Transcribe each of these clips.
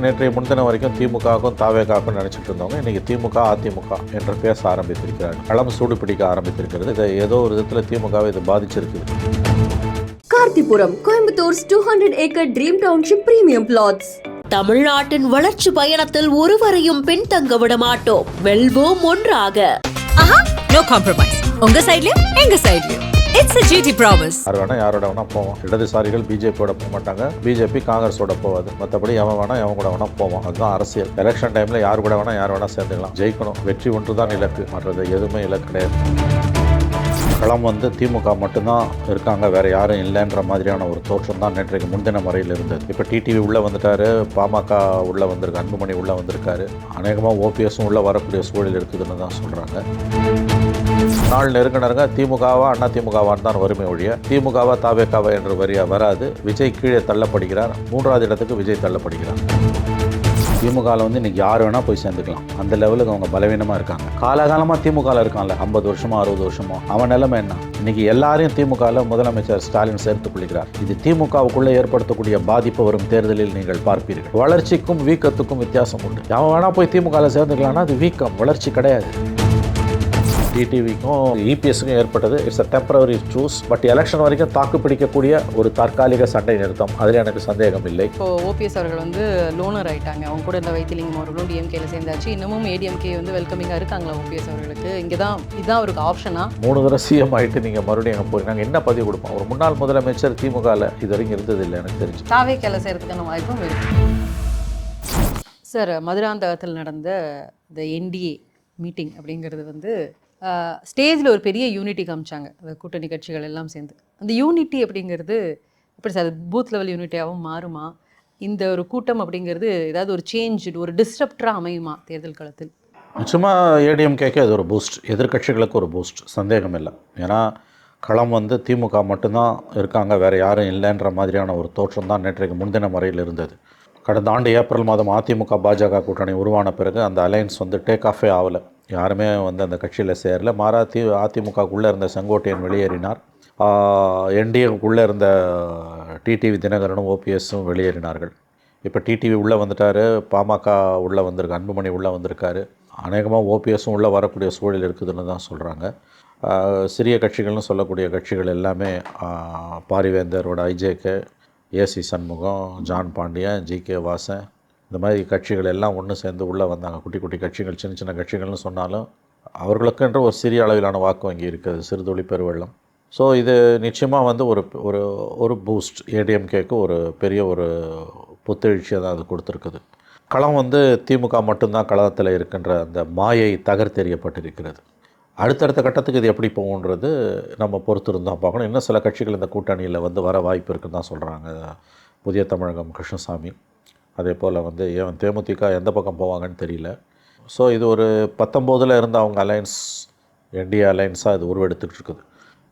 நேற்றைய முன்தினம் வரைக்கும் திமுகவுக்கும் தாவேகாவுக்கும் நினைச்சிட்டு இருந்தவங்க இன்னைக்கு திமுக அதிமுக என்று பேச ஆரம்பித்திருக்கிறார்கள். களம் சூடு பிடிக்க ஆரம்பித்திருக்கிறது. இதை ஏதோ ஒரு விதத்தில் திமுகவை இது பாதிச்சிருக்கு. Karthipuram Coimbatore's 200-acre dream township premium flats. தமிழ்நாட்டின் வளர்ச்சி பயணத்தில் ஒருவரையும் பின்தங்க விட மாட்டோம். வெல்வோம் ஒன்றாக. No compromise. உங்க சைடுலயும் எங்க சைடுலயும். It's a GT promise. யாரோட வேணா போவோம். இடதுசாரிகள் பிஜேபியோட போக மாட்டாங்க, பிஜேபி காங்கிரஸோட போவாது. மற்றபடி எவன் கூட வேணா போவோம். அதுதான் அரசியல். எலெக்ஷன் டைம்ல யார் வேணா சேர்ந்துக்கலாம். ஜெயிக்கணும், வெற்றி ஒன்று தான் இலக்கு, மற்றது எதுவுமே இலக்கு கிடையாது. களம் திமுக மட்டும்தான் இருக்காங்க, வேற யாரும் இல்லைன்ற மாதிரியான ஒரு தோற்றம் தான் நேற்றைக்கு முன்தினம் வரையில் இருந்தது. இப்போ டிடிவி உள்ளே வந்துட்டாரு, பாமக உள்ளே வந்திருக்கு, அன்புமணி உள்ளே வந்திருக்காரு. அநேகமாக ஓபிஎஸும் உள்ளே வரக்கூடிய சூழல் இருக்குதுன்னு தான் சொல்கிறாங்க. நாள் நெருங்க திமுகவா அண்ணா திமுகவான் தான் வறுமை ஒழிய திமுகவா தாவேகாவா என்று வராது. விஜய் கீழே தள்ளப்படுகிறார். 3வது இடத்துக்கு விஜய் தள்ளப்படுகிறார். திமுகவில் இன்னைக்கு யார் வேணால் போய் சேர்ந்துக்கலாம். அந்த லெவலுக்கு அவங்க பலவீனமாக இருக்காங்க. காலகாலமாக திமுகவில் இருக்கான்ல, 50 வருஷமோ 60 வருஷமோ, அவன் நிலைமை என்ன? இன்னைக்கு எல்லாரையும் திமுகவில் முதலமைச்சர் ஸ்டாலின் சேர்த்து கொள்கிறார். இது திமுகவுக்குள்ளே ஏற்படுத்தக்கூடிய பாதிப்பு வரும் தேர்தலில் நீங்கள் பார்ப்பீர்கள். வளர்ச்சிக்கும் வீக்கத்துக்கும் வித்தியாசம் உண்டு. அவன் வேணால் போய் திமுகவில் சேர்ந்துக்கலாம்னா அது வீக்கம், வளர்ச்சி கிடையாது. டிடிவிக்கும் இபிஎஸ்க்கும் ஏற்பட்டது it's a temporary choose. But election வரைக்கும் தாக்கு பிடிக்கக்கூடிய ஒரு தற்காலிக சண்டை நிறுத்தம், அதில் எனக்கு சந்தேகம் இல்லை. இப்போ ஓபிஎஸ் அவர்கள் லோனர் ஆயிட்டாங்க. அவங்க கூட இந்த வைத்திலிங்கம் அவர்களும் டிஎம்கேல சேர்ந்தாச்சு. இன்னமும் ஏடிஎம்கே வெல்கமிங்காக இருக்காங்களா ஓபிஎஸ் அவர்களுக்கு? இங்கே தான் இதுதான் அவருக்கு ஆப்ஷனா? 3 தடவை சிஎம் ஆகிட்டு நீங்கள் மறுபடியும் அங்கே போய் நாங்கள் என்ன பதிவு கொடுப்போம்? ஒரு முன்னாள் முதலமைச்சர் திமுகவில் இது வரைக்கும் இருந்ததில்லை எனக்கு தெரிஞ்சு. தாவேகால சேர்றதுக்கான வாய்ப்பும் இருக்கு. சார், மதுராந்தகத்தில் நடந்த இந்த என்டிஏ மீட்டிங் அப்படிங்கிறது ஸ்டேஜில் ஒரு பெரிய யூனிட்டி காமிச்சாங்க, கூட்டணி கட்சிகள் எல்லாம் சேர்ந்து. அந்த யூனிட்டி அப்படிங்கிறது எப்படி சார் பூத் லெவல் யூனிட்டியாகவும் மாறுமா? இந்த ஒரு கூட்டம் அப்படிங்கிறது ஏதாவது ஒரு சேஞ்ச், ஒரு டிஸ்டர்ப்டராக அமையுமா தேர்தல் களத்தில்? நிச்சயமாக ஏடிஎம்கேக்கு அது ஒரு பூஸ்ட், எதிர்கட்சிகளுக்கு ஒரு பூஸ்ட், சந்தேகம் இல்லை. ஏன்னா களம் திமுக மட்டும்தான் இருக்காங்க, வேறு யாரும் இல்லைன்ற மாதிரியான ஒரு தோற்றம் தான் நேற்றைக்கு முன்தினம் வரையில் இருந்தது. கடந்த ஆண்டு ஏப்ரல் மாதம் அதிமுக பாஜக கூட்டணி உருவான பிறகு அந்த அலையன்ஸ் டேக் ஆஃபே ஆகலை. யாருமே அந்த கட்சியில் சேரல. மாறா அதிமுகக்குள்ளே இருந்த செங்கோட்டையன் வெளியேறினார். என்டிஏக்குள்ளே இருந்த டிடிவி தினகரனும் ஓபிஎஸும் வெளியேறினார்கள். இப்போ டிடிவி உள்ளே வந்துட்டார், பாமக உள்ளே வந்திருக்கு, அன்புமணி உள்ளே வந்திருக்காரு. அநேகமாக ஓபிஎஸும் உள்ளே வரக்கூடிய சூழல் இருக்குதுன்னு தான் சொல்கிறாங்க. சிறிய கட்சிகள்னு சொல்லக்கூடிய கட்சிகள் எல்லாமே பாரிவேந்தரோட IJK, A C Shanmugam, John Pandian, G K Vasan, இந்த மாதிரி கட்சிகள் எல்லாம் ஒன்று சேர்ந்து உள்ளே வந்தாங்க. குட்டி குட்டி கட்சிகள், சின்ன சின்ன கட்சிகள்னு சொன்னாலும் அவர்களுக்கென்ற ஒரு சிறிய அளவிலான வாக்கு வங்கி இருக்குது, சிறுதுளி பெருவெள்ளம். ஸோ இது நிச்சயமாக ஒரு ஒரு ஒரு பூஸ்ட் ஏடிஎம்கேக்கு ஒரு பெரிய ஒரு புத்துணர்ச்சியை தான் அது கொடுத்துருக்குது. களம் திமுக மட்டும்தான் களத்தில் இருக்கின்ற அந்த மாயை தகர்த்தெறியப்பட்டிருக்கிறது. அடுத்தடுத்த கட்டத்துக்கு இது எப்படி போகுன்றது நம்ம பொறுத்திருந்தான் பார்க்கணும். இன்னும் சில கட்சிகள் இந்த கூட்டணியில் வர வாய்ப்பு இருக்குன்னு தான் சொல்கிறாங்க. புதிய தமிழகம் கிருஷ்ணசாமி, அதே போல் ஏன் தேமுதிக எந்த பக்கம் போவாங்கன்னு தெரியல. ஸோ இது ஒரு 19 இருந்த அவங்க அலையன்ஸ், என்டிஏ அலையன்ஸாக இது உருவெடுத்துக்கிட்டு இருக்குது.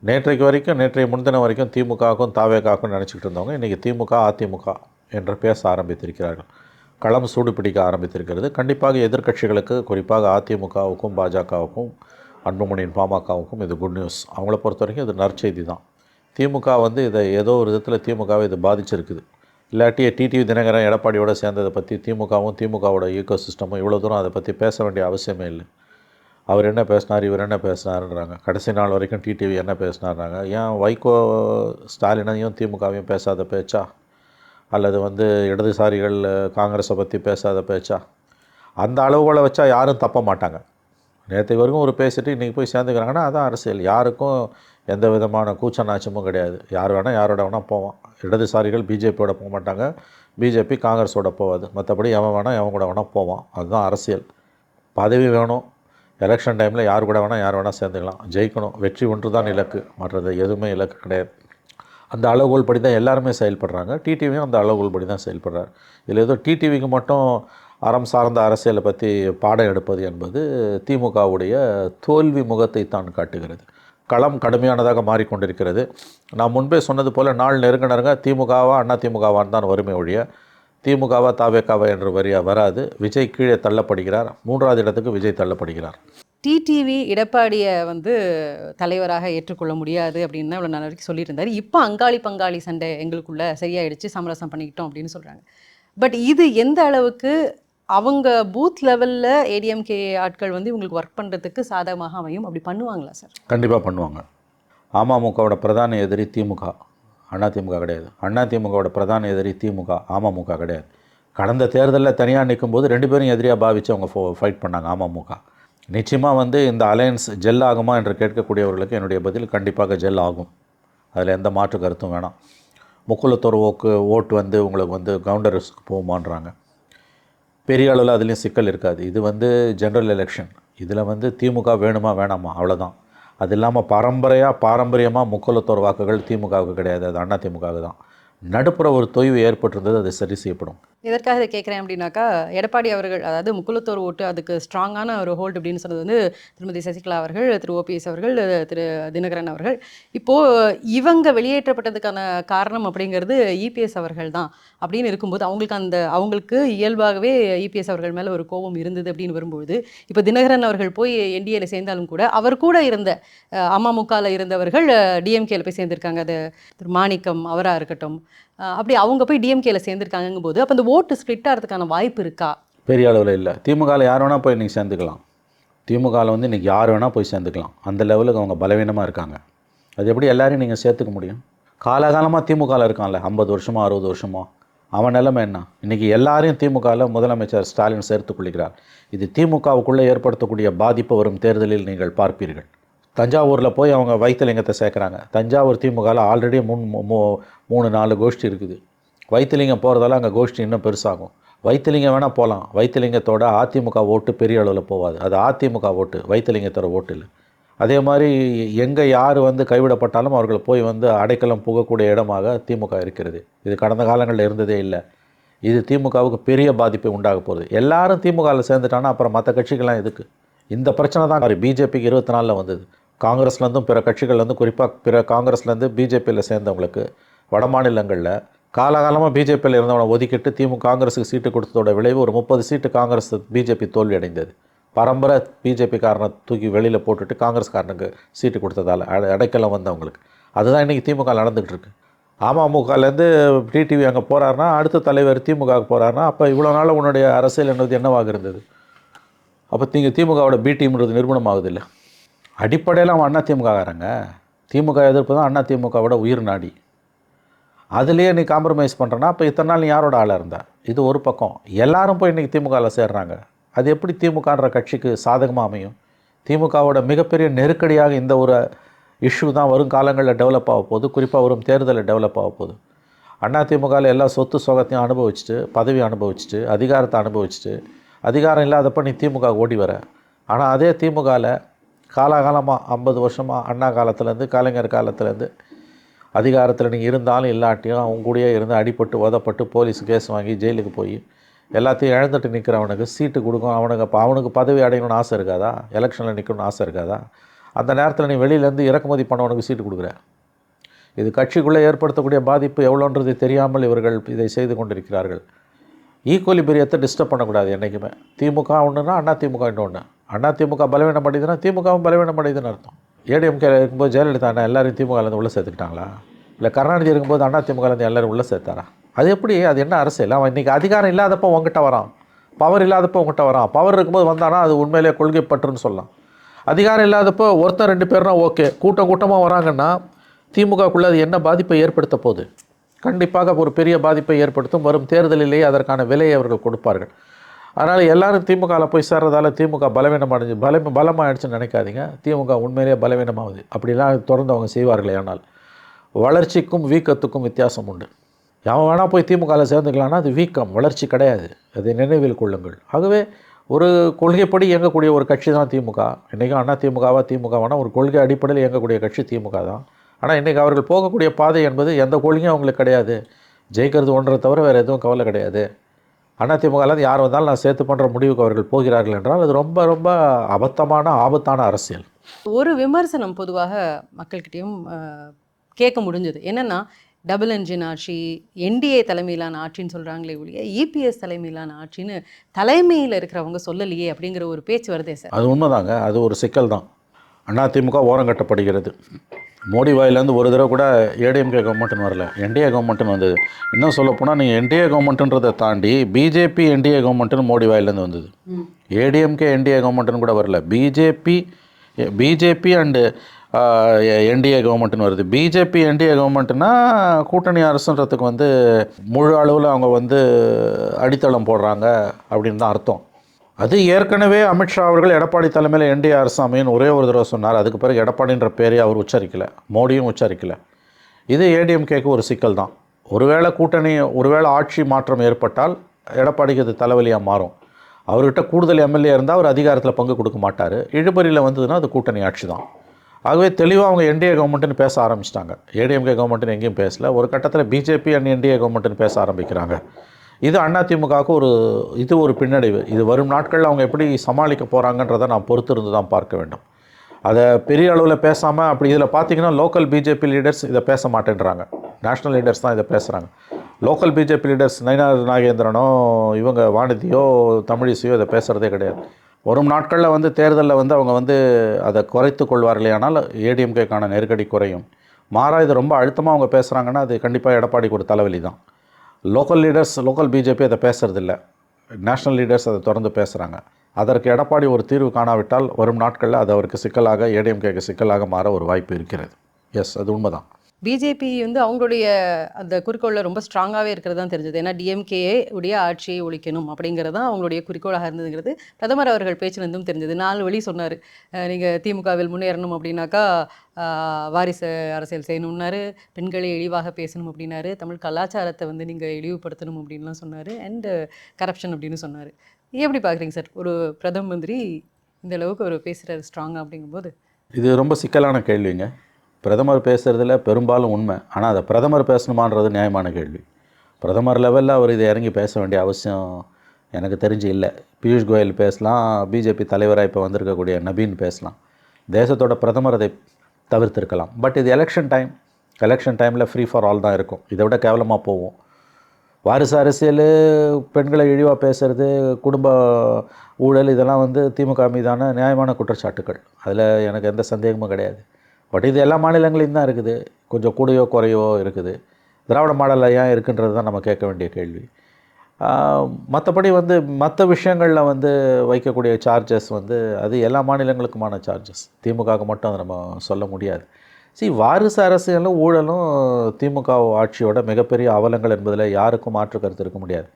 நேற்றைய முன்தினம் வரைக்கும் திமுகவுக்கும் தாவேகாவுக்கும் நினச்சிக்கிட்டு இருந்தவங்க இன்றைக்கி திமுக அதிமுக என்று பேச ஆரம்பித்திருக்கிறார்கள். களம் சூடு பிடிக்க ஆரம்பித்திருக்கிறது. கண்டிப்பாக எதிர்க்கட்சிகளுக்கு, குறிப்பாக அதிமுகவுக்கும் பாஜகவுக்கும் அன்புமணியின் பாமகவுக்கும் இது குட் நியூஸ். அவங்கள பொறுத்த வரைக்கும் இது நற்செய்தி தான். திமுக இதை ஏதோ ஒரு விதத்தில் திமுகவை இது பாதிச்சிருக்குது. இல்லாட்டி டிடிவி தினகரன் எடப்பாடியோடு சேர்ந்ததை பற்றி திமுகவும் திமுகவோட ஈக்கோ சிஸ்டமும் இவ்வளோ தூரம் அதை பற்றி பேச வேண்டிய அவசியமே இல்லை. அவர் என்ன பேசினார், இவர் என்ன பேசினாருன்றாங்க. கடைசி நாள் வரைக்கும் டிடிவி என்ன பேசினார்றாங்க. ஏன் வைகோ ஸ்டாலினையும் திமுகவையும் பேசாத பேச்சா? அல்லது இடதுசாரிகள் காங்கிரஸை பற்றி பேசாத பேச்சா? அந்த அளவுகளை வச்சா யாரும் தப்ப மாட்டாங்க. நேற்று வரைக்கும் ஒரு பேசிட்டு இன்றைக்கி போய் சேர்ந்துக்கிறாங்கன்னா அதான் அரசியல். யாருக்கும் எந்த விதமான கூச்ச நாச்சமும் கிடையாது. யார் வேணால் யாரோட வேணால் போவான். இடதுசாரிகள் பிஜேபியோட போக மாட்டாங்க, பிஜேபி காங்கிரஸோட போவாது. மற்றபடி எவன் கூட வேணால் போவான். அதுதான் அரசியல். பதவி வேணும், எலெக்ஷன் டைமில் யார் வேணால் சேர்ந்துக்கலாம். ஜெயிக்கணும், வெற்றி ஒன்று தான் இலக்கு, மற்றது எதுவுமே இலக்கு கிடையாது. அந்த அளவுகோல் படி தான் எல்லாருமே செயல்படுறாங்க. டிடிவியும் அந்த அளவுகோல் படி தான் செயல்படுறார். இதில் ஏதோ டிடிவிக்கு மட்டும் அறம் சார்ந்த அரசியலை பற்றி பாடம் எடுப்பது என்பது திமுகவுடைய தோல்வி முகத்தை தான் காட்டுகிறது. களம் கடுமையானதாக மாறிக்கொண்டிருக்கிறது. நான் முன்பே சொன்னது போல் நாள் நெருங்க திமுகவா அண்ணா திமுகவான் தான் வறுமை ஒழிய திமுகவா தாவேகாவா என்று வராது. விஜய் கீழே தள்ளப்படுகிறார். 3வது இடத்துக்கு விஜய் தள்ளப்படுகிறார். டிடிவி எடப்பாடியை தலைவராக ஏற்றுக்கொள்ள முடியாது அப்படின்னு தான் இவ்வளோ நாள் வரைக்கும் சொல்லியிருந்தார். இப்போ அங்காளி பங்காளி சண்டை எங்களுக்குள்ளே சரியாயிடுச்சு, சமரசம் பண்ணிக்கிட்டோம் அப்படின்னு சொல்கிறாங்க. பட் இது எந்த அளவுக்கு அவங்க பூத் லெவலில் ஏடிஎம்கே ஆட்கள் வந்து இவங்களுக்கு ஒர்க் பண்ணுறதுக்கு சாதகமாக அமையும், அப்படி பண்ணுவாங்களா சார்? கண்டிப்பாக பண்ணுவாங்க. அமமுகவோட பிரதான எதிரி திமுக, அதிமுக கிடையாது. அதிமுகவோட பிரதான எதிரி திமுக, அமமுக கிடையாது. கடந்த தேர்தலில் தனியாக நிற்கும்போது 2 பேரும் எதிரியாக பாவித்து அவங்க ஃபைட் பண்ணாங்க அமமுக. நிச்சயமாக வந்து இந்த அலையன்ஸ் ஜெல் ஆகுமா என்று கேட்கக்கூடியவர்களுக்கு என்னுடைய பதில் கண்டிப்பாக ஜெல் ஆகும். அதில் எந்த மாற்று கருத்தும் வேணாம். முக்குலத்தோர் ஓட்டு வந்து உங்களுக்கு வந்து கவுண்டர்ஸுக்கு போகுமான்றாங்க. பெரிய அளவில் அதுலேயும் சிக்கல் இருக்காது. இது வந்து ஜென்ரல் எலெக்ஷன். இதில் வந்து திமுக வேணுமா வேணாமா அவ்வளோதான். அது இல்லாமல் பாரம்பரியமாக முக்குலத்தோர் வாக்குகள் திமுகவுக்கு கிடையாது, அது அதிமுகவுக்கு தான். நடுப்புற ஒரு தொய்வு ஏற்பட்டிருந்தது, அது சரி செய்யப்படும். எதற்காக இதை கேட்குறேன் அப்படின்னாக்கா, எடப்பாடி அவர்கள் அதாவது முக்குலத்தோர் ஓட்டு அதுக்கு ஸ்ட்ராங்கான ஒரு ஹோல்டு அப்படின்னு சொன்னது வந்து திருமதி சசிகலா அவர்கள், திரு ஓபிஎஸ் அவர்கள், திரு தினகரன் அவர்கள். இப்போது இவங்க வெளியேற்றப்பட்டதுக்கான காரணம் அப்படிங்கிறது இபிஎஸ் அவர்கள் தான் அப்படின்னு இருக்கும்போது அவங்களுக்கு இயல்பாகவே இபிஎஸ் அவர்கள் மேலே ஒரு கோபம் இருந்தது அப்படின்னு வரும்போது, இப்போ தினகரன் அவர்கள் போய் என்டிஏல சேர்ந்தாலும் கூட அவர் கூட இருந்த அமமுகவில் இருந்தவர்கள் டிஎம்கேல போய் சேர்ந்திருக்காங்க. அது திரு மாணிக்கம் அவராக இருக்கட்டும், அப்படி அவங்க போய் டிஎம்கேல சேர்ந்துருக்காங்கும் போது அப்போ அந்த ஓட்டு ஸ்ப்ளிட் ஆகிறதுக்கான வாய்ப்பு இருக்கா? பெரிய அளவில் இல்லை. திமுகவில் யார் வேணால் போய் இன்றைக்கி சேர்ந்துக்கலாம். திமுகவில் வந்து இன்றைக்கி யார் வேணால் போய் சேர்ந்துக்கலாம். அந்த லெவலுக்கு அவங்க பலவீனமாக இருக்காங்க. அது எப்படி எல்லாரையும் நீங்கள் சேர்த்துக்க முடியும்? காலகாலமாக திமுகவில் இருக்கான்ல, 50 வருஷமோ 60 வருஷமோ, அவன் நிலைமை என்ன? இன்றைக்கி எல்லாரையும் திமுகவில் முதலமைச்சர் ஸ்டாலின் சேர்த்து கொள்கிறார். இது திமுகவுக்குள்ளே ஏற்படுத்தக்கூடிய பாதிப்பு வரும் தேர்தலில் நீங்கள் பார்ப்பீர்கள். தஞ்சாவூரில் போய் அவங்க வைத்திலிங்கத்தை சேர்க்குறாங்க. தஞ்சாவூர் திமுகவில் ஆல்ரெடி 3-4 கோஷ்டி இருக்குது. வைத்திலிங்கம் போகிறதால அங்கே கோஷ்டி இன்னும் பெருசாகும். வைத்திலிங்கம் வேணால் போகலாம். வைத்திலிங்கத்தோட அதிமுக ஓட்டு பெரிய அளவில் போகாது. அது அதிமுக ஓட்டு, வைத்திலிங்கத்தோட ஓட்டு இல்லை. அதே மாதிரி எங்கே யார் வந்து கைவிடப்பட்டாலும் அவர்கள் போய் வந்து அடைக்கலம் புகக்கூடிய இடமாக திமுக இருக்கிறது. இது கடந்த காலங்களில் இருந்ததே இல்லை. இது திமுகவுக்கு பெரிய பாதிப்பை உண்டாக போகுது. எல்லாரும் திமுகவில் சேர்ந்துட்டாங்கன்னா அப்புறம் மற்ற கட்சிகள்லாம் எதுக்கு? இந்த பிரச்சனை தான் பிஜேபிக்கு 24 வந்தது. காங்கிரஸ்லேருந்தும் பிற கட்சிகள்லேருந்து, குறிப்பாக காங்கிரஸ்லேருந்து பிஜேபியில் சேர்ந்தவங்களுக்கு வட மாநிலங்களில் காலகாலமாக பிஜேபியில் இருந்தவனை ஒதுக்கிட்டு காங்கிரஸுக்கு சீட்டு கொடுத்ததோட விளைவு ஒரு 30 சீட்டு காங்கிரஸ் பிஜேபி தோல்வி அடைந்தது. பரம்பரை பிஜேபி காரனை தூக்கி வெளியில் போட்டுட்டு காங்கிரஸ்காரனுக்கு சீட்டு கொடுத்ததால் அடைக்கலம் வந்தவங்களுக்கு. அதுதான் இன்றைக்கி திமுக நடந்துகிட்டு இருக்கு. அமமுகலேருந்து டிடிவி அங்கே போகிறாருன்னா, அடுத்த தலைவர் திமுகவுக்கு போகிறாருன்னா, அப்போ இவ்வளோ நாள் உன்னுடைய அரசியல் என்பது என்னவாக இருந்தது? அப்போ நீங்கள் திமுகவோட பி டீம்ன்றது நிரூபணமாகுது இல்லை. அடிப்படையில் அவன் அதிமுககாரங்க. திமுக எதிர்ப்பு தான் அதிமுகவோட உயிர் நாடி. அதுலேயே நீ காம்ப்ரமைஸ் பண்ணுறனா அப்போ இத்தனை நாள் நீ யாரோட ஆளாக இருந்தா? இது ஒரு பக்கம். எல்லாரும் போய் இன்றைக்கி திமுகவில் சேர்றாங்க. அது எப்படி திமுகன்ற கட்சிக்கு சாதகமாக அமையும்? திமுகவோட மிகப்பெரிய நெருக்கடியாக இந்த ஒரு இஷ்யூ தான் வரும் காலங்களில் டெவலப் ஆக போகுது. குறிப்பாக வரும் தேர்தலில் டெவலப் ஆக போகுது. அதிமுகவில் எல்லா சொத்து சுகத்தையும் அனுபவிச்சுட்டு, பதவி அனுபவிச்சுட்டு, அதிகாரத்தை அனுபவிச்சுட்டு, அதிகாரம் இல்லாதப்போ நீ திமுக ஓடி வர. ஆனால் அதே திமுகவில் காலகாலமாக 50 வருஷமாக அண்ணா காலத்துலேருந்து கலைஞர் காலத்துலேருந்து அதிகாரத்தில் நீங்கள் இருந்தாலும் இல்லாட்டியும் அவங்க கூடயே இருந்து அடிபட்டு உதப்பட்டு போலீஸ் கேஸ் வாங்கி ஜெயிலுக்கு போய் எல்லாத்தையும் இழந்துட்டு நிற்கிறவனுக்கு சீட்டு கொடுக்கும். அவனுக்கு பதவி அடையணும்னு ஆசை இருக்காதா? எலெக்ஷனில் நிற்கணும்னு ஆசை இருக்காதா? அந்த நேரத்தில் நீ வெளியிலேருந்து இறக்குமதி பண்ணவனுக்கு சீட்டு கொடுக்குற. இது கட்சிக்குள்ளே ஏற்படுத்தக்கூடிய பாதிப்பு எவ்வளோன்றது தெரியாமல் இவர்கள் இதை செய்து கொண்டிருக்கிறார்கள். ஈக்குவலிபிரியத்தை டிஸ்டர்ப் பண்ணக்கூடாது என்றைக்குமே. திமுக ஒன்றுனா அதிமுக இன்னொன்று. அதிமுக பலவீனம் அடையுதுன்னா திமுகவும் பலவீனம் அடையுதுன்னு அர்த்தம். ஏடிஎம்கே இருக்கும்போது ஜெயலலிதா எல்லாரையும் திமுகலேருந்து உள்ளே சேர்த்துக்கிட்டாங்களா? இல்லை கருணாநிதி இருக்கும்போது அதிமுகலேருந்து எல்லோரும் உள்ளே சேர்த்தாரா? அது எப்படி? அது என்ன அரசியல்? அவன் இன்றைக்கி அதிகாரம் இல்லாதப்போ உங்ககிட்ட வரான், பவர் இல்லாதப்போ உங்ககிட்ட வரான். பவர் இருக்கும்போது வந்தானா அது உண்மையிலே கொள்கை பற்றுன்னு சொல்லலாம். அதிகாரம் இல்லாதப்போ ஒருத்தர் 2 பேர்னா ஓகே, கூட்டமாக வராங்கன்னா திமுகக்குள்ளே அது என்ன பாதிப்பை ஏற்படுத்த போகுது? கண்டிப்பாக ஒரு பெரிய பாதிப்பை ஏற்படுத்தும். வரும் தேர்தலிலேயே அதற்கான விலையை அவர்கள் கொடுப்பார்கள். அதனால் எல்லோரும் திமுகவில் போய் சேர்றதால திமுக பலமாகிடுச்சுன்னு நினைக்காதீங்க. திமுக உண்மையிலேயே பலவீனமாகுது. அப்படிலாம் தொடர்ந்து அவங்க செய்வார்களே. ஆனால் வளர்ச்சிக்கும் வீக்கத்துக்கும் வித்தியாசம் உண்டு. அவன் வேணால் போய் திமுகவில் சேர்ந்துக்கலான்னா அது வீக்கம், வளர்ச்சி கிடையாது. அதை நினைவில் கொள்ளுங்கள். ஆகவே ஒரு கொள்கைப்படி இயங்கக்கூடிய ஒரு கட்சி தான் திமுக. இன்றைக்கும் திமுகவானா ஒரு கொள்கை அடிப்படையில் இயங்கக்கூடிய கட்சி திமுக தான். ஆனால் இன்றைக்கி அவர்கள் போகக்கூடிய பாதை என்பது எந்த கொள்கையும் அவங்களுக்கு கிடையாது. ஜெயிக்கிறது ஒன்றை தவிர வேறு எதுவும் கவலை கிடையாது. அதிமுகலேருந்து யார் வந்தாலும் நான் சேர்த்து பண்ணுற முடிவுக்கு அவர்கள் போகிறார்கள் என்றால் அது ரொம்ப ரொம்ப ஆபத்தான அரசியல். ஒரு விமர்சனம் பொதுவாக மக்கள்கிட்டையும் கேட்க முடிஞ்சது என்னென்னா, டபுள் என்ஜின் ஆட்சி, என்டிஏ தலைமையிலான ஆட்சின்னு சொல்கிறாங்களே ஒழிய இபிஎஸ் தலைமையிலான ஆட்சின்னு தலைமையில் இருக்கிறவங்க சொல்லலையே அப்படிங்கிற ஒரு பேச்சு வருதே சார். அது உண்மைதாங்க. அது ஒரு சிக்கல் தான். அதிமுக ஓரங்கட்டப்படுகிறது. மோடி வாயிலேருந்து ஒரு தடவை கூட ஏடிஎம்கே கவர்மெண்ட்டுன்னு வரல, என்டிஏ கவர்மெண்ட்டுன்னு வந்தது. இன்னும் சொல்லப்போனால் நீங்கள் என்டிஏ கவர்மெண்ட்டுன்றதை தாண்டி பிஜேபி என்டிஏ கவர்மெண்ட்டுன்னு மோடி வாயிலேருந்து வந்தது. ஏடிஎம்கே என்டிஏ கவர்மெண்ட்டுன்னு கூட வரல, பிஜேபி அண்டு என்டிஏ கவர்மெண்ட்டுன்னு வருது. பிஜேபி என்டிஏ கவர்மெண்ட்டுனா கூட்டணி அரசுன்றதுக்கு வந்து முழு அளவில் அவங்க வந்து அடித்தளம் போடுறாங்க அப்படின்னு தான் அர்த்தம். அது ஏற்கனவே அமித்ஷா அவர்கள் எடப்பாடி தலைமையில் என்டிஏ அரசு அமைன்னு ஒரே ஒரு தடவை சொன்னார். அதுக்கு பிறகு எடப்பாடின்ற பேரையே அவர் உச்சரிக்கலை, மோடியும் உச்சரிக்கலை. இது ஏடிஎம்கேக்கு ஒரு சிக்கல் தான். ஒருவேளை ஆட்சி மாற்றம் ஏற்பட்டால் எடப்பாடிக்கு அது தலைவலியாக மாறும். அவர்கிட்ட கூடுதல் எம்எல்ஏ இருந்தால் அவர் அதிகாரத்தில் பங்கு கொடுக்க மாட்டார். இழுபறியில் வந்ததுன்னா அது கூட்டணி ஆட்சி தான். ஆகவே தெளிவாக அவங்க என்டிஏ கவர்மெண்ட்டுன்னு பேச ஆரம்பிச்சிட்டாங்க. ஏடிஎம்கே கவர்மெண்ட்டுன்னு எங்கேயும் பேசல. ஒரு கட்டத்தில் பிஜேபி அண்ட் என்டிஏ கவர்மெண்ட்டுன்னு பேச ஆரம்பிக்கிறாங்க. இது அதிமுகவுக்கு ஒரு பின்னடைவு. இது வரும் நாட்களில் அவங்க எப்படி சமாளிக்க போகிறாங்கன்றதை நான் பொறுத்திருந்து தான் பார்க்க வேண்டும். அதை பெரிய அளவில் பேசாமல் அப்படி இதில் பார்த்திங்கன்னா லோக்கல் பிஜேபி லீடர்ஸ் இதை பேச மாட்டேன்றாங்க, நேஷ்னல் லீடர்ஸ் தான் இதை பேசுகிறாங்க. லோக்கல் பிஜேபி லீடர்ஸ் நயினார் நாகேந்திரனோ இவங்க வானதியோ தமிழிசையோ இதை பேசுகிறதே கிடையாது. வரும் நாட்களில் வந்து தேர்தலில் வந்து அவங்க வந்து அதை குறைத்து கொள்வார்களேயானால் ஏடிஎம்கேக்கான நெருக்கடி குறையும். மாறா இது ரொம்ப அழுத்தமாக அவங்க பேசுகிறாங்கன்னா அது கண்டிப்பாக எடப்பாடிக்கு ஒரு தலைவலி தான். லோக்கல் பிஜேபி அதை பேசுகிறதில்ல, நேஷ்னல் லீடர்ஸ் அதை தொடர்ந்து பேசுகிறாங்க. அதற்கு எடப்பாடி ஒரு தீர்வு காணாவிட்டால் வரும் நாட்களில் அது அவருக்கு சிக்கலாக, ஏடிஎம்கேக்கு சிக்கலாக மாற ஒரு வாய்ப்பு இருக்கிறது. எஸ், அது உண்மைதான். பிஜேபி வந்து அவங்களுடைய அந்த குறிக்கோளில் ரொம்ப ஸ்ட்ராங்காகவே இருக்கிறது தான் தெரிஞ்சது. ஏன்னா டிஎம்கே உடைய ஆட்சியை ஒழிக்கணும் அப்படிங்கிறது தான் அவங்களுடைய குறிக்கோளாக இருந்ததுங்கிறது பிரதமர் அவர்கள் பேச்சிலிருந்தும் தெரிஞ்சது. 4 வழி சொன்னார். நீங்கள் திமுகவில் முன்னேறணும் அப்படின்னாக்கா வாரிசு அரசியல் செய்யணும்னாரு, பெண்களை இழிவாக பேசணும் அப்படின்னாரு, தமிழ் கலாச்சாரத்தை வந்து நீங்கள் இழிவுபடுத்தணும் அப்படின்லாம் சொன்னார், அண்டு கரப்ஷன் அப்படின்னு சொன்னார். எப்படி பார்க்குறீங்க சார், ஒரு பிரதம மந்திரி இந்த அளவுக்கு ஒரு பேசுகிறாரு ஸ்ட்ராங்காக அப்படிங்கும்போது? இது ரொம்ப சிக்கலான கேள்விங்க. பிரதமர் பேசுகிறதுல பெரும்பாலும் உண்மை, ஆனால் அதை பிரதமர் பேசணுமான்றது நியாயமான கேள்வி. பிரதமர் லெவலில் அவர் இதை இறங்கி பேச வேண்டிய அவசியம் எனக்கு தெரிஞ்சு இல்லை. பியூஷ் கோயல் பேசலாம், பிஜேபி தலைவராக இப்போ வந்திருக்கக்கூடிய நபீன் பேசலாம், தேசத்தோட பிரதமர் அதை தவிர்த்திருக்கலாம். பட் இது எலெக்ஷன் டைமில் ஃப்ரீ ஃபார் ஆல் தான் இருக்கும். இதை விட கேவலமாக போகும். வாரிசு அரசியல், பெண்களை இழிவாக பேசுகிறது, குடும்ப ஊழல், இதெல்லாம் வந்து திமுக மீதான நியாயமான குற்றச்சாட்டுக்கள். அதில் எனக்கு எந்த சந்தேகமும் கிடையாது. பட் இது எல்லா மாநிலங்களையும் தான் இருக்குது, கொஞ்சம் கூடையோ குறையோ இருக்குது. திராவிட மாடலில் ஏன் இருக்குன்றது தான் நம்ம கேட்க வேண்டிய கேள்வி. மற்றபடி வந்து மற்ற விஷயங்களில் வந்து வைக்கக்கூடிய சார்ஜஸ் வந்து அது எல்லா மாநிலங்களுக்குமான சார்ஜஸ், திமுகவுக்கு மட்டும் அதை நம்ம சொல்ல முடியாது. வாரிசு அரசியலும் ஊழலும் திமுக ஆட்சியோட மிகப்பெரிய அவலங்கள் என்பதில் யாருக்கும் மாற்று கருத்து இருக்க முடியாது.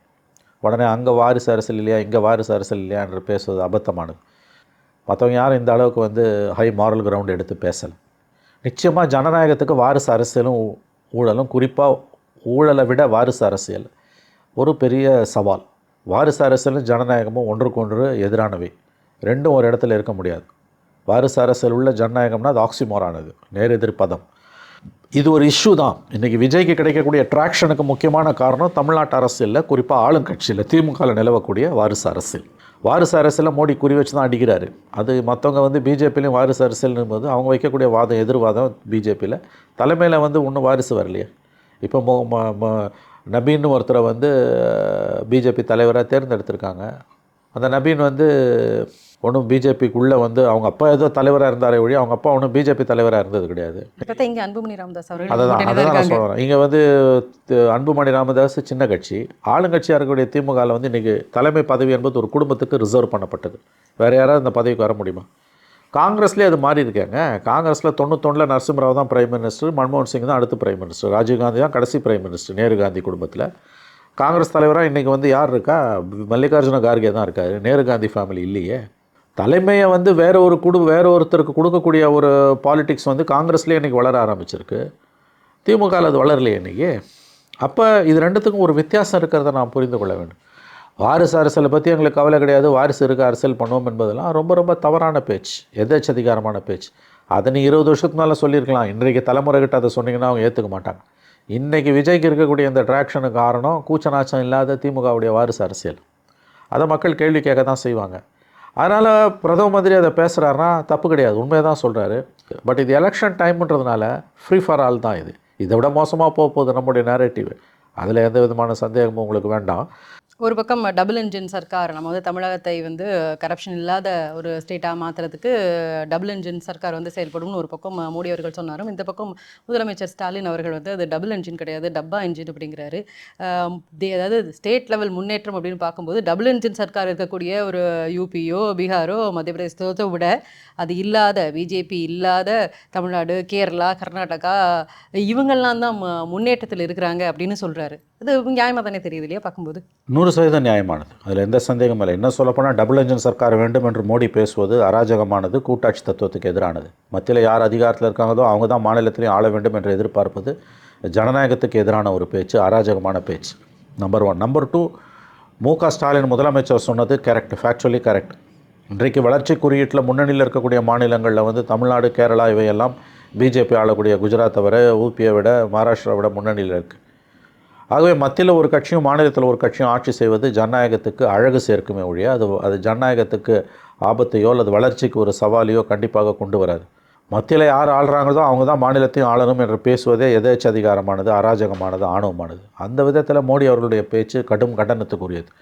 உடனே அங்கே வாரிசு அரசியல் இல்லையா, இங்கே வாரிசு அரசியல் இல்லையா என்று பேசுவது அபத்தமானது. மற்றவங்க யாரும் இந்த அளவுக்கு வந்து ஹை மாரல் கிரவுண்ட் எடுத்து பேசலை. நிச்சயமாக ஜனநாயகத்துக்கு வாரிசு அரசியலும் ஊழலும், குறிப்பாக ஊழலை விட வாரிசு அரசியல் ஒரு பெரிய சவால். வாரிசு அரசியலும் ஜனநாயகமும் ஒன்றுக்கொன்று எதிரானவை, ரெண்டும் ஒரு இடத்துல இருக்க முடியாது. வாரிசு அரசியல் உள்ள ஜனநாயகம்னா அது ஆக்சிமோரானது, நேர் எதிர் பதம். இது ஒரு இஷ்யூ தான். இன்றைக்கி விஜய்க்கு கிடைக்கக்கூடிய ட்ராக்ஷனுக்கு முக்கியமான காரணம் தமிழ்நாட்டு அரசியலில், குறிப்பாக ஆளுங்கட்சியில் திமுகவில் நிலவக்கூடிய வாரிசு அரசியல். வாரிசு அரசியலில் மோடி குறி வச்சு தான் அடிக்கிறாரு. அது மற்றவங்க வந்து பிஜேபிலையும் வாரிசு அரசியல்னும் போது அவங்க வைக்கக்கூடிய வாதம் எதிர்வாதம் பிஜேபியில். தலைமையில் வந்து ஒன்றும் வாரிசு வரலையே. இப்போ நபீன் ஒருத்தரை வந்து பிஜேபி தலைவராக தேர்ந்தெடுத்திருக்காங்க. அந்த நபீன் வந்து ஒன்றும் பிஜேபிக்குள்ளே வந்து அவங்க அப்பா ஏதோ தலைவராக இருந்தாரே ஒழி, அவங்க அப்பா ஒன்றும் பிஜேபி தலைவராக இருந்தது கிடையாது. இங்கே அன்புமணி ராமதாஸ் அவர்கள் அதை தான் நான் சொல்கிறேன். இங்கே வந்து அன்புமணி ராமதாஸ் சின்ன கட்சி, ஆளுங்கட்சியாக இருக்கக்கூடிய திமுகவில் வந்து இன்றைக்கி தலைமை பதவி என்பது ஒரு குடும்பத்துக்கு ரிசர்வ் பண்ணப்பட்டது. வேறு யாராவது இந்த பதவிக்கு வர முடியுமா? காங்கிரஸ்லேயே அது மாறி இருக்காங்க. காங்கிரஸில் 91 நரசிம்மராவ் தான் பிரைம் மினிஸ்டர், மன்மோகன் சிங் தான் அடுத்து பிரைம் மினிஸ்டர், ராஜீவ்காந்தி தான் கடைசி பிரைம் மினிஸ்டர். நேரு காந்தி குடும்பத்தில் காங்கிரஸ் தலைவராக இன்றைக்கி வந்து யார் இருக்கா? மல்லிகார்ஜுன கார்கே தான் இருக்கார். நேரு காந்தி ஃபேமிலி இல்லையே. தலைமையை வந்து வேறு ஒருத்தருக்கு கொடுக்கக்கூடிய ஒரு பாலிடிக்ஸ் வந்து காங்கிரஸ்லேயே இன்றைக்கி வளர ஆரம்பிச்சிருக்கு. திமுகவில் அது வளரலையே இன்றைக்கி. அப்போ இது ரெண்டுத்துக்கும் ஒரு வித்தியாசம் இருக்கிறத நாம் புரிந்து கொள்ள வேண்டும். வாரிசு அரசியலை பற்றி எங்களுக்கு கவலை கிடையாது, வாரிசு இருக்க அரசியல் பண்ணுவோம் என்பதெல்லாம் ரொம்ப ரொம்ப தவறான பேச்சு, எதேச்சதிகாரமான பேச்சு. அதை நீ 20 வருஷத்துக்கு மேலே சொல்லியிருக்கலாம். இன்றைக்கு தலைமுறைகிட்ட அதை சொன்னீங்கன்னா அவங்க ஏற்றுக்க மாட்டாங்க. இன்றைக்கி விஜய்க்கு இருக்கக்கூடிய இந்த ட்ராக்ஷனுக்கு காரணம் கூச்சநாச்சம் இல்லாத திமுகவுடைய வாரிசு அரசியல். அதை மக்கள் கேள்வி கேட்க தான் செய்வாங்க. அதனால் பிரதம மந்திரி அதை பேசுகிறாருன்னா தப்பு கிடையாது, உண்மையை தான் சொல்கிறாரு. பட் இது எலெக்ஷன் டைம்ன்றதுனால ஃப்ரீ ஃபார் ஆல் தான். இதை விட மோசமாக போகுது நம்முடைய நேரேட்டிவ். அதில் எந்த விதமான சந்தேகமும் உங்களுக்கு வேண்டாம். ஒரு பக்கம் டபுள் இன்ஜின் சர்க்கார், நம்ம வந்து தமிழகத்தை வந்து கரப்ஷன் இல்லாத ஒரு ஸ்டேட்டாக மாற்றுறதுக்கு டபுள் இன்ஜின் சர்க்கார் வந்து செயல்படும்னு ஒரு பக்கம் மோடி அவர்கள் சொன்னாரும். இந்த பக்கம் முதலமைச்சர் ஸ்டாலின் அவர்கள் வந்து அது டபுள் இன்ஜின் கிடையாது, டப்பா இன்ஜின் அப்படிங்கிறாரு. அதாவது ஸ்டேட் லெவல் முன்னேற்றம் அப்படின்னு பார்க்கும்போது டபுள் இன்ஜின் சர்க்கார் இருக்கக்கூடிய ஒரு யூபியோ பீகாரோ மத்திய பிரதேசத்தை விட அது இல்லாத பிஜேபி இல்லாத தமிழ்நாடு, கேரளா, கர்நாடகா இவங்கெல்லாம் தான் முன்னேற்றத்தில் இருக்கிறாங்க அப்படின்னு சொல்கிறாரு. அது நியாயமாக தானே தெரியுது இல்லையா பார்க்கும்போது? 100% நியாயமானது, அதில் எந்த சந்தேகமும் இல்லை. என்ன சொல்லப்போனால் டபுள் இன்ஜின் சர்க்கார் வேண்டும் என்று மோடி பேசுவது அராஜகமானது, கூட்டாட்சி தத்துவத்துக்கு எதிரானது. மத்தியில் யார் அதிகாரத்தில் இருக்காங்களோ அவங்க தான் மாநிலத்திலையும் ஆள வேண்டும் என்று எதிர்பார்ப்பது ஜனநாயகத்துக்கு எதிரான ஒரு பேச்சு, அராஜகமான பேச்சு. நம்பர் 1. நம்பர் 2, மு.க. ஸ்டாலின் முதலமைச்சர் சொன்னது கரெக்ட், ஃபேக்சுவலி கரெக்ட். இன்றைக்கு வளர்ச்சி குறியீட்டில் முன்னணியில் இருக்கக்கூடிய மாநிலங்களில் வந்து தமிழ்நாடு, கேரளா இவையெல்லாம் பிஜேபி ஆளக்கூடிய குஜராத்தை விட, ஊபியை விட, மகாராஷ்டிராவை விட முன்னணியில் இருக்குது. ஆகவே மத்தியில் ஒரு கட்சியும் மாநிலத்தில் ஒரு கட்சியும் ஆட்சி செய்வது ஜனநாயகத்துக்கு அழகு சேர்க்குமே ஒழிய அது ஜனநாயகத்துக்கு ஆபத்தையோ அல்லது வளர்ச்சிக்கு ஒரு சவாலையோ கண்டிப்பாக கொண்டு வராது. மத்தியில் யார் ஆள்றாங்களோ அவங்க தான் மாநிலத்தையும் ஆளணும் என்று பேசுவதே எதேச்ச அதிகாரமானது, அராஜகமானது, ஆணவமானது. அந்த விதத்தில் மோடி அவர்களுடைய பேச்சு கடும் கண்டனத்துக்குரியது.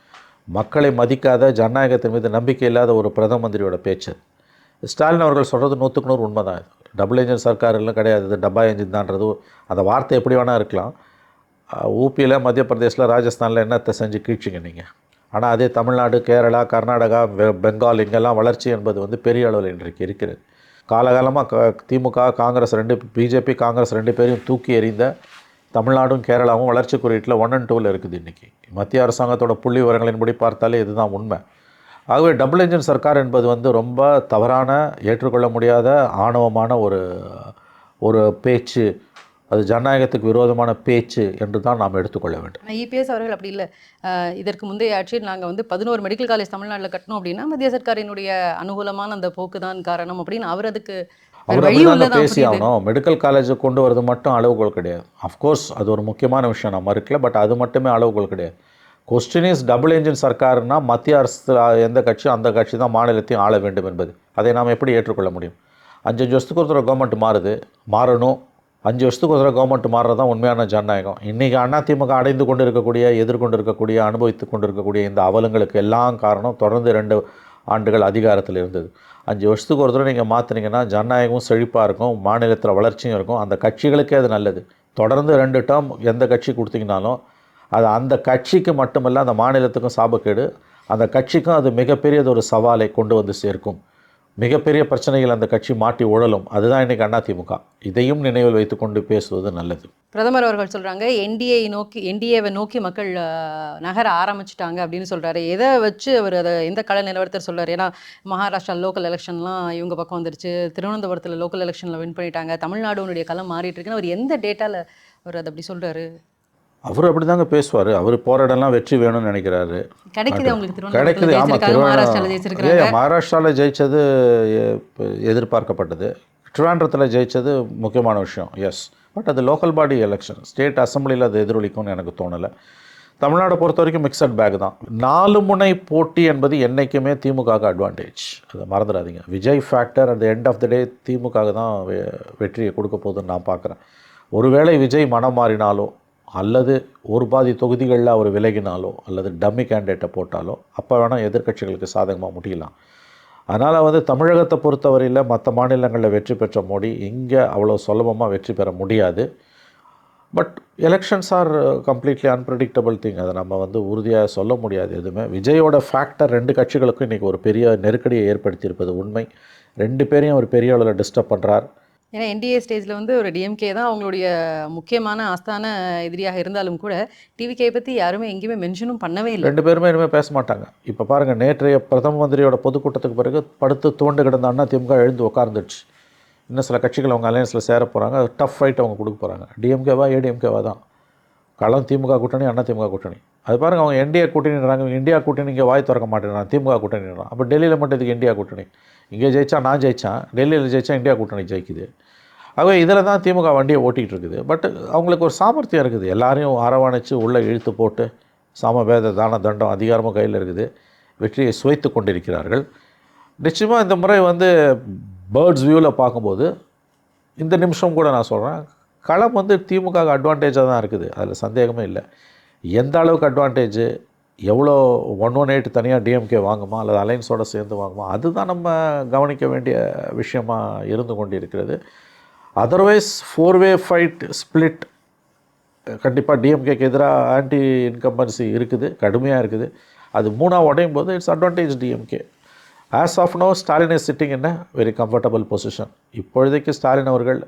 மக்களை மதிக்காத, ஜனநாயகத்தின் மீது நம்பிக்கை இல்லாத ஒரு பிரதம மந்திரியோட பேச்சு. ஸ்டாலின் அவர்கள் சொல்கிறது 100% உண்மை தான். டபுள் இன்ஜின் சர்க்காரெல்லாம் கிடையாது, இது டப்பா இன்ஜின் தான்றது அந்த வார்த்தை எப்படி வேணால் இருக்கலாம். ஊபியில், மத்திய பிரதேசில், ராஜஸ்தானில் என்னத்தை செஞ்சு கீழ்ச்சிங்க நீங்கள். ஆனால் அதே தமிழ்நாடு, கேரளா, கர்நாடகா, பெங்கால் இங்கெல்லாம் வளர்ச்சி என்பது வந்து பெரிய அளவில் இன்றைக்கு இருக்கிறது. காலகாலமாக திமுக, காங்கிரஸ் பிஜேபி, காங்கிரஸ் 2 பேரையும் தூக்கி எறிந்த தமிழ்நாடும் கேரளாவும் வளர்ச்சி குறியீட்டில் 1 and 2 இருக்குது. இன்றைக்கி மத்திய அரசாங்கத்தோட புள்ளி விவரங்களின்படி பார்த்தாலே இதுதான் உண்மை. ஆகவே டபுள் இன்ஜின் சர்க்கார் என்பது வந்து ரொம்ப தவறான, ஏற்றுக்கொள்ள முடியாத, ஆணவமான ஒரு பேச்சு. அது ஜனநாயகத்துக்கு விரோதமான பேச்சு என்று தான் நாம் எடுத்துக்கொள்ள வேண்டும். இபிஎஸ் அவர்கள் அப்படி இல்லை. இதற்கு முந்தைய ஆட்சியில் நாங்கள் வந்து 11 மெடிக்கல் காலேஜ் தமிழ்நாட்டில் கட்டணும் அப்படின்னா மத்திய சர்க்காரினுடைய அனுகூலமான அந்த போக்கு தான் காரணம் அப்படின்னு அவர் அதுக்கு பேசி ஆகணும். மெடிக்கல் காலேஜை கொண்டு வரது மட்டும் அளவுகோல் கிடையாது. அஃப்கோர்ஸ் அது ஒரு முக்கியமான விஷயம், நான் மறுக்கல. பட் அது மட்டுமே அளவுகோல் கிடையாது. கொஸ்டின் இஸ் டபுள் இன்ஜின் சர்க்கார்னா மத்திய அரசு எந்த கட்சியும் அந்த கட்சி தான் மாநிலத்தையும் ஆள வேண்டும் என்பது. அதை நாம் எப்படி ஏற்றுக்கொள்ள முடியும்? 5 வருஷத்துக்கு ஒருத்தர கவர்மெண்ட் மாறணும். 5 வருஷத்துக்கு ஒரு கவர்மெண்ட் மாறுறது தான் உண்மையான ஜனநாயகம். இன்றைக்கி அதிமுக அடைந்து கொண்டு இருக்கக்கூடிய, எதிர்கொண்டு இருக்கக்கூடிய, அனுபவித்து கொண்டு இருக்கக்கூடிய இந்த அவலங்களுக்கு எல்லாம் காரணம் தொடர்ந்து 2 ஆண்டுகள் அதிகாரத்தில் இருந்தது. 5 வருஷத்துக்கு ஒரு தடவை நீங்கள் மாற்றினீங்கன்னா ஜனநாயகமும் செழிப்பாக இருக்கும், மாநிலத்தில் வளர்ச்சியும் இருக்கும், அந்த கட்சிகளுக்கே அது நல்லது. தொடர்ந்து 2 டேர்ம் எந்த கட்சி கொடுத்தீங்கனாலும் அது அந்த கட்சிக்கு மட்டுமல்ல, அந்த மாநிலத்துக்கும் சாபக்கேடு, அந்த கட்சிக்கும் அது மிகப்பெரியது ஒரு சவாலை கொண்டு வந்து சேர்க்கும். மிகப்பெரிய பிரச்சனைகள் அந்த கட்சி மாட்டி உழலும். அதுதான் இன்றைக்கி அதிமுக. இதையும் நினைவில் வைத்துக்கொண்டு பேசுவது நல்லது. பிரதமர் அவர்கள் சொல்கிறாங்க என்டிஏவை நோக்கி மக்கள் நகர ஆரம்பிச்சிட்டாங்க அப்படின்னு சொல்கிறாரு. எதை வச்சு அவர் அதை எந்த கள நிலவரத்தை சொல்கிறார்? ஏன்னா மகாராஷ்டிரா லோக்கல் எலெக்ஷன்லாம் இவங்க பக்கம் வந்துருச்சு, திருவனந்தபுரத்தில் லோக்கல் எலெக்ஷனில் வின் பண்ணிட்டாங்க, தமிழ்நாடுனுடைய களம் மாறிட்டு இருக்குன்னு அவர் எந்த டேட்டாவில் அவர் அதை அப்படி சொல்கிறாரு? அவர் அப்படி தாங்க பேசுவார். அவர் போகிற இடம்லாம் வெற்றி வேணும்னு நினைக்கிறாரு. கிடைக்குது கிடைக்குது. ஆமாம், மகாராஷ்டிராவில் ஜெயித்தது எதிர்பார்க்கப்பட்டது. திருவனந்தபுரத்தில் ஜெயித்தது முக்கியமான விஷயம். எஸ், பட் அது லோக்கல் பாடி எலெக்ஷன், ஸ்டேட் அசம்பிளியில் அது எதிரொலிக்கும்னு எனக்கு தோணலை. தமிழ்நாடை பொறுத்த வரைக்கும் மிக்சட் பேக் தான். 4 முனை போட்டி என்பது என்றைக்குமே திமுகவுக்கு அட்வான்டேஜ், அதை மறந்துடாதீங்க. Vijay factor at the end of the day திமுக தான் வெற்றியை கொடுக்க போகுதுன்னு நான் பார்க்குறேன். ஒருவேளை விஜய் மனம் மாறினாலோ அல்லது ஒரு பாதி தொகுதிகளில் அவர் விலகினாலோ அல்லது டம்மி கேண்டிடேட்டை போட்டாலோ அப்போ வேணால் எதிர்க்கட்சிகளுக்கு சாதகமாக முடியலாம். அதனால் வந்து தமிழகத்தை பொறுத்தவரையில் மற்ற மாநிலங்களில் வெற்றி பெற்ற மோடி இங்கே அவ்வளோ சுலபமாக வெற்றி பெற முடியாது. But elections are completely unpredictable thing. அதை நம்ம வந்து உறுதியாக சொல்ல முடியாது எதுவுமே. விஜயோட ஃபேக்டர் 2 கட்சிகளுக்கும் இன்றைக்கி ஒரு பெரிய நெருக்கடியை ஏற்படுத்தியிருப்பது உண்மை. 2 பேரையும் ஒரு பெரிய அளவில் டிஸ்டர்ப் பண்ணுறார். ஏன்னா என்டிஏ ஸ்டேஜில் வந்து ஒரு டிஎம்கே தான் அவங்களுடைய முக்கியமான ஆஸ்தான எதிரியாக இருந்தாலும் கூட டிவிகே பற்றி யாருமே எங்கேயுமே மென்ஷனும் பண்ணவே இல்லை. 2 பேருமே இனிமேல் பேச மாட்டாங்க. இப்போ பாருங்கள், நேற்றைய பிரதம மந்திரியோட பொதுக்கூட்டத்துக்கு பிறகு படுத்து தோண்டு கிடந்த திமுக எழுந்து உட்கார்ந்துடுச்சு. இன்னும் சில கட்சிகள் அவங்க அலையன்ஸில் சேர போகிறாங்க. அது டஃப் ஃபைட் அவங்க கொடுக்க போகிறாங்க. டிஎம்கேவா ஏடிஎம்கேவா தான் களம். திமுக கூட்டணி, அதிமுக கூட்டணி. அது பாருங்கள், அவங்க என்டிஏ கூட்டணின்றாங்க. இந்தியா கூட்டணி இங்கே வாய் திறக்க மாட்டேங்கிறாங்க, திமுக கூட்டணின்றான். அப்போ டெல்லியில் மட்டும் இதுக்கு இந்தியா கூட்டணி. இங்கே ஜெயிச்சா நான் ஜெயித்தேன், டெல்லியில் ஜெயிச்சா இந்தியா கூட்டணி ஜெயிக்குது. ஆகவே இதில் தான் திமுக வண்டியை ஓட்டிகிட்டு இருக்குது. பட் அவங்களுக்கு ஒரு சாமர்த்தியம் இருக்குது. எல்லாரையும் அரவணைச்சு உள்ளே இழுத்து போட்டு சமவேத தான தண்டம் அதிகாரமும் கையில் இருக்குது. வெற்றியை சுவைத்து கொண்டிருக்கிறார்கள். நிச்சயமாக இந்த முறை வந்து பேர்ட்ஸ் வியூவில் பார்க்கும்போது இந்த நிமிஷம் கூட நான் சொல்கிறேன், களம் வந்து திமுக அட்வான்டேஜாக தான் இருக்குது, அதில் சந்தேகமே இல்லை. எந்த அளவுக்கு அட்வான்டேஜ், எவ்வளோ 118 தனியாக டிஎம்கே வாங்குமா அல்லது அலைன்ஸோடு சேர்ந்து வாங்குமா, அதுதான் நம்ம கவனிக்க வேண்டிய விஷயமா இருந்து கொண்டு இருக்கிறது. அதர்வைஸ் 4-way ஃபைட் ஸ்பிளிட் கண்டிப்பாக டிஎம்கேக்கு எதிராக ஆன்டி இன்கம்பன்சி இருக்குது, கடுமையாக இருக்குது. அது 3ஆக உடையும் போது it's advantage DMK. As of now Stalin is sitting in very comfortable position. இப்பொழுதைக்கு ஸ்டாலின் அவர்கள்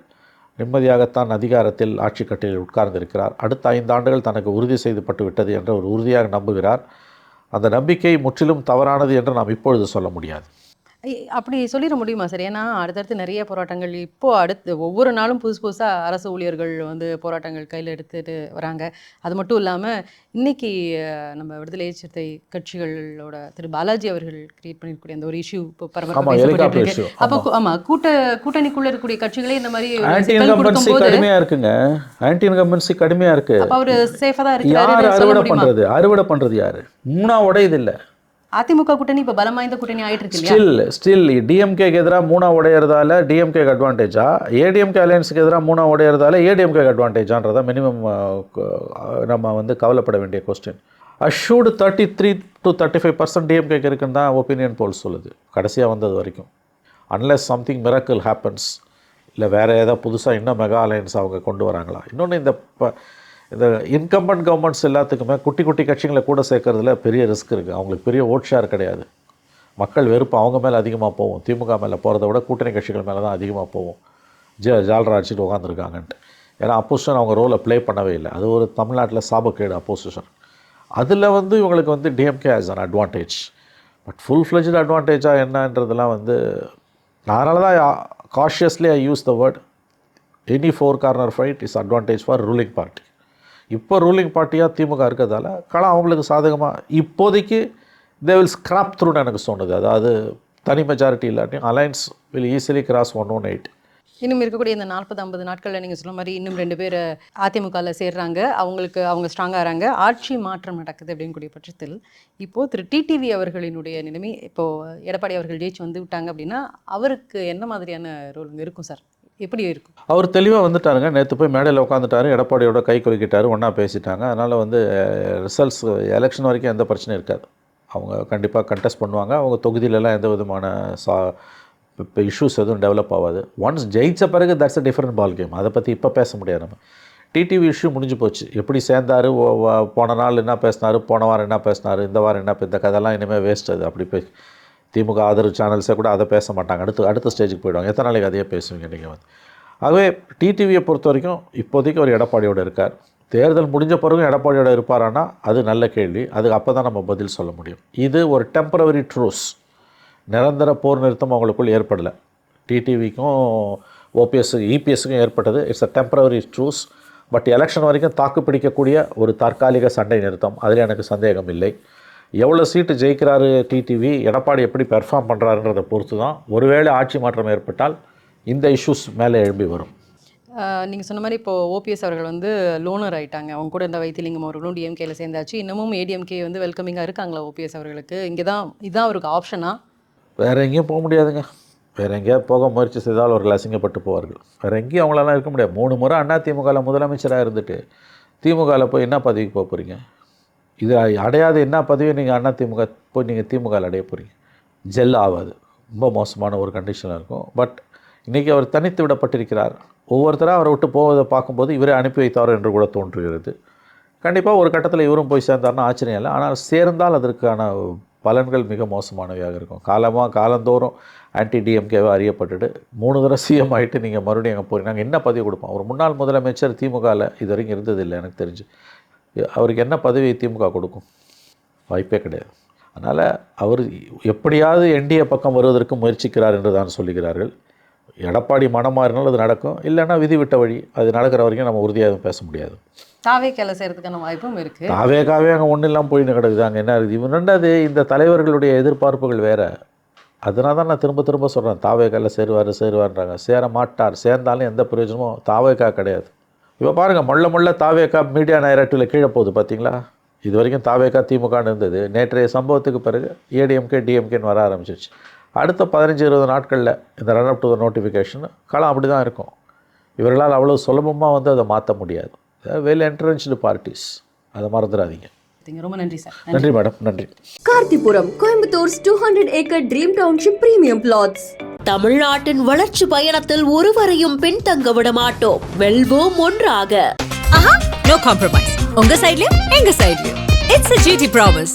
நிம்மதியாகத்தான் அதிகாரத்தில் ஆட்சி கட்டிலில் உட்கார்ந்திருக்கிறார். அடுத்த 5 ஆண்டுகள் தனக்கு உறுதி செய்துப்பட்டு விட்டது என்று ஒரு உறுதியாக நம்புகிறார். அந்த நம்பிக்கை முற்றிலும் தவறானது என்று நாம் இப்பொழுது சொல்ல முடியாது. அப்படி சொல்லிட முடியுமா சார்? ஏன்னா அடுத்தடுத்து நிறைய போராட்டங்கள் அடுத்து ஒவ்வொரு நாளும் புதுசாக அரசு ஊழியர்கள் வந்து போராட்டங்கள் கையில் எடுத்துகிட்டு வராங்க. அது மட்டும் இல்லாமல் இன்னைக்கு நம்ம விடுதலை சிறுத்தை கட்சிகளோட திரு பாலாஜி அவர்கள் கிரியேட் பண்ணிருக்கக்கூடிய அந்த ஒரு இஷ்யூ இப்போ பரபரப்பாக அப்போ ஆமாம் கூட்டணிக்குள்ள இருக்கக்கூடிய கட்சிகளே இந்த மாதிரி ஆன்டி இன்கம்பன்சி கடுமையாக இருக்குங்க. ஆன்டி இன்கம்பன்சி கடுமையாக இருக்கு. அப்போ அவர் சேஃபாக தான் இருக்கு. யார் அறுவடை பண்ணுறது யார்? 3ஆக உடையது இல்லை. அதிமுக கூட்டணி இப்போ பலம் வாய்ந்த கூட்டணி ஆயிட்டு இருக்கு. ஸ்டில் டிஎம்கேக்கு எதிராக 3ஆக உடையிறதால டிஎம்கேக்கு அட்வான்டேஜா, ஏடிஎம்கே அலையன்ஸுக்கு எதிராக 3ஆக உடையிறதால ஏடிஎம்கேக்கு அட்வான்டேஜான்றதான் மினிமம் நம்ம வந்து கவலைப்பட வேண்டிய கொஸ்டின். அஷ்யூர்டு 33 to 35% டிஎம்கேக்கு இருக்குன்னு தான் ஒப்பீனியன் போல் சொல்லுது கடைசியாக வந்தது வரைக்கும். அன்லெஸ் சம்திங் மிராக்கிள் ஹேப்பன்ஸ், இல்லை வேறு ஏதாவது புதுசாக இன்னும் மெகா அலையன்ஸ் அவங்க கொண்டு வராங்களா. இன்னொன்று இந்த இன்கம்பன்ட் கவர்மெண்ட்ஸ் எல்லாத்துக்குமே குட்டி குட்டி கட்சிகளை கூட சேர்க்கறதுல பெரிய ரிஸ்க் இருக்குது. அவங்களுக்கு பெரிய ஓட் ஷேர் கிடையாது. மக்கள் வெறுப்பு அவங்க மேலே அதிகமாக போகும். திமுக மேலே போகிறத விட கூட்டணி கட்சிகள் மேலே தான் அதிகமாக போகும். ஜால்ரா அடிச்சுட்டு உட்காந்துருக்காங்கன்ட்டு. ஏன்னா அப்போசிஷன் அவங்க ரோலை ப்ளே பண்ணவே இல்லை. அது ஒரு தமிழ்நாட்டில் சாபக்கேடு அப்போசிஷன். அதில் வந்து இவங்களுக்கு வந்து DMK as an advantage. But full fledged அட்வான்டேஜாக என்னன்றதெல்லாம் வந்து அதனால தான் cautiously I use the word any 4 corner fight is advantage for ruling party. இப்போ ரூலிங் பார்ட்டியாக திமுக இருக்கிறதால களம் அவங்களுக்கு சாதகமாக இப்போதைக்கு தே வில் ஸ்கிராப் த்ரூன்னு எனக்கு சொன்னது. அதாவது தனி மெஜாரிட்டி இல்லாட்டியும் அலைன்ஸ் வில் ஈஸிலி கிராஸ் 118. இன்னும் இருக்கக்கூடிய இந்த 40-50 நாட்களில் நீங்கள் சொன்ன மாதிரி இன்னும் 2 பேர் அதிமுகவில் சேர்றாங்க. அவங்க ஸ்ட்ராங்காக ஆகிறாங்க. ஆட்சி மாற்றம் நடக்குது அப்படின்னு கூடிய பட்சத்தில் இப்போது திரு டிடிவி அவர்களினுடைய நிலைமை, இப்போது எடப்பாடி அவர்கள் ஜெயிச்சு வந்து விட்டாங்க அப்படின்னா அவருக்கு என்ன மாதிரியான ரோல் இருக்கும் சார்? எப்படி இருக்கும்? அவர் தெளிவாக வந்துட்டாருங்க. நேற்று போய் மேடையில் உட்காந்துட்டாரு, எடப்பாடியோட கை குலுக்கிட்டாரு, ஒன்றா பேசிட்டாங்க. அதனால் வந்து ரிசல்ட்ஸ் எலெக்ஷன் வரைக்கும் எந்த பிரச்சனையும் இருக்காது. அவங்க கண்டிப்பாக கண்டெஸ்ட் பண்ணுவாங்க. அவங்க தொகுதியிலலாம் எந்த விதமான இப்போ இஷ்யூஸ் எதுவும் டெவலப் ஆகாது. ஒன்ஸ் ஜெயித்த பிறகு that's a different ball game. அதை பற்றி இப்போ பேச முடியாது. நம்ம டிடிவி இஷ்யூ முடிஞ்சு போச்சு. எப்படி சேர்ந்தார், போன நாள் என்ன பேசினார், போன வாரம் என்ன பேசினார், இந்த வாரம் என்ன, இந்த கதையெல்லாம் இனிமேல் வேஸ்ட். அது அப்படி திமுக ஆதரவு சேனல்ஸே கூட அதை பேச மாட்டாங்க. அடுத்த ஸ்டேஜுக்கு போயிடுவாங்க. எத்தனை நாளைக்கு அதையே பேசுவீங்க நீங்கள் வந்து. ஆகவே டிடிவியை பொறுத்த வரைக்கும் இப்போதைக்கு அவர் எடப்பாடியோடு இருக்கார். தேர்தல் முடிஞ்ச பிறகும் எடப்பாடியோட இருப்பாரானா அது நல்ல கேள்வி. அதுக்கு அப்போ தான் நம்ம பதில் சொல்ல முடியும். இது ஒரு டெம்பரவரி ட்ரூஸ். நிரந்தர போர் நிறுத்தம் அவங்களுக்குள் ஏற்படலை. டிடிவிக்கும் இபிஎஸ்க்கும் ஏற்பட்டது. It's a temporary truce. But election வரைக்கும் தாக்கு பிடிக்கக்கூடிய ஒரு தற்காலிக சண்டை நிறுத்தம், அதில் எனக்கு சந்தேகம் இல்லை. எவ்வளோ சீட்டு ஜெயிக்கிறாரு டிடிவி, எடப்பாடி எப்படி பெர்ஃபார்ம் பண்ணுறாருன்றதை பொறுத்து தான் ஒருவேளை ஆட்சி மாற்றம் ஏற்பட்டால் இந்த இஷ்யூஸ் மேலே எழும்பி வரும். நீங்கள் சொன்ன மாதிரி இப்போது ஓபிஎஸ் அவர்கள் வந்து லோனர் ஆகிட்டாங்க. அவங்க கூட இந்த வைத்திலிங்கம் அவர்களும் டிஎம்கேயில் சேர்ந்தாச்சு. இன்னமும் ஏடிஎம்கே வந்து வெல்கமிங்காக இருக்காங்களா ஓபிஎஸ் அவர்களுக்கு? இதுதான் அவருக்கு ஆப்ஷனா? வேறு எங்கேயும் போக முடியாதுங்க. வேறு எங்கேயாவது போக முயற்சி செய்தால் அவர்கள் அசிங்கப்பட்டு போவார்கள். வேறு எங்கேயும் அவங்களாலாம் இருக்க முடியாது. 3 முறை அதிமுகவில் முதலமைச்சராக இருந்துட்டு திமுகவில் போய் என்ன பதவிக்கு போக போகிறீங்க? இது அடையாத என்ன பதவியை நீங்கள் அதிமுக போய் நீங்கள் திமுகவில் அடைய போகிறீங்க? ஜெல் ஆகாது. ரொம்ப மோசமான ஒரு கண்டிஷனில் இருக்கும். பட் இன்றைக்கி அவர் தனித்து விடப்பட்டிருக்கிறார். ஒவ்வொருத்தராக அவரை விட்டு போவதை பார்க்கும்போது இவரே அனுப்பி வைத்தாரோ என்று கூட தோன்றுகிறது. கண்டிப்பாக ஒரு கட்டத்தில் இவரும் போய் சேர்ந்தார்னா ஆச்சரியம் இல்லை. ஆனால் சேர்ந்தால் அதற்கான பலன்கள் மிக மோசமானவையாக இருக்கும். காலந்தோறும் ஆன்டி டிஎம்கேவை அறியப்பட்டுட்டு 3 தடவை சிஎம் ஆகிட்டு நீங்கள் மறுபடியும் அங்கே போகிறீங்க. நாங்கள் என்ன பதவி கொடுப்போம்? ஒரு முன்னாள் முதலமைச்சர் திமுகவில் இது வரைக்கும் இருந்ததில்லை எனக்கு தெரிஞ்சு. அவருக்கு என்ன பதவி திமுக கொடுக்கும்? வாய்ப்பே கிடையாது. அதனால் அவர் எப்படியாவது என்டிஏ பக்கம் வருவதற்கு முயற்சிக்கிறார் என்று தான் சொல்லுகிறார்கள். எடப்பாடி மனம் மாறினால் அது நடக்கும், இல்லைன்னா விதி விட்ட வழி. அது நடக்கிற வரைக்கும் நம்ம உறுதியாக பேச முடியாது. தாவேக்கால செய்கிறதுக்கான வாய்ப்பும் இருக்குது. தாவேக்காவே அங்கே ஒன்றும் இல்லாமல் போயின்னு கிடக்குது. அங்கே என்ன இருக்குது? இவன் ரெண்டாவது இந்த தலைவர்களுடைய எதிர்பார்ப்புகள் வேறு. அதனால தான் நான் திரும்ப சொல்கிறேன், தாவேக்கால சேருவார்ன்றாங்க. சேர மாட்டார். சேர்ந்தாலும் எந்த பிரயோஜனமும் தாவேக்கா கிடையாது. இப்போ பாருங்கள், மொள்ள தாவேக்கா மீடியா நைரேட்டிவில் கீழே போகுது பார்த்தீங்களா? இது வரைக்கும் தாவேக்கா திமுகன்னு இருந்தது. நேற்றைய சம்பவத்துக்கு பிறகு ஏடிஎம்கே டிஎம்கேன்னு வர ஆரம்பிச்சிருச்சு. அடுத்த 15-20 நாட்களில் இந்த run up to the notification களம் அப்படி தான் இருக்கும். இவர்களால் அவ்வளோ சுலபமாக வந்து அதை மாற்ற முடியாது. வெல் என்ட்ரன்ஸ்டு பார்ட்டிஸ், அதை மறந்துடாதீங்க. ரொம்ப நன்றி சார். நன்றி மேடம், நன்றி. Karthipuram, Coimbator's 200-acre Dream Township Premium Plots. தமிழ்நாட்டின் வளர்ச்சி பயணத்தில் ஒருவரையும் பின்தங்க விட மாட்டோம். வெல்வோம் ஒன்றாக. No compromise. உங்க சைடுலயும் எங்க சைடுலயும். It's a GT promise.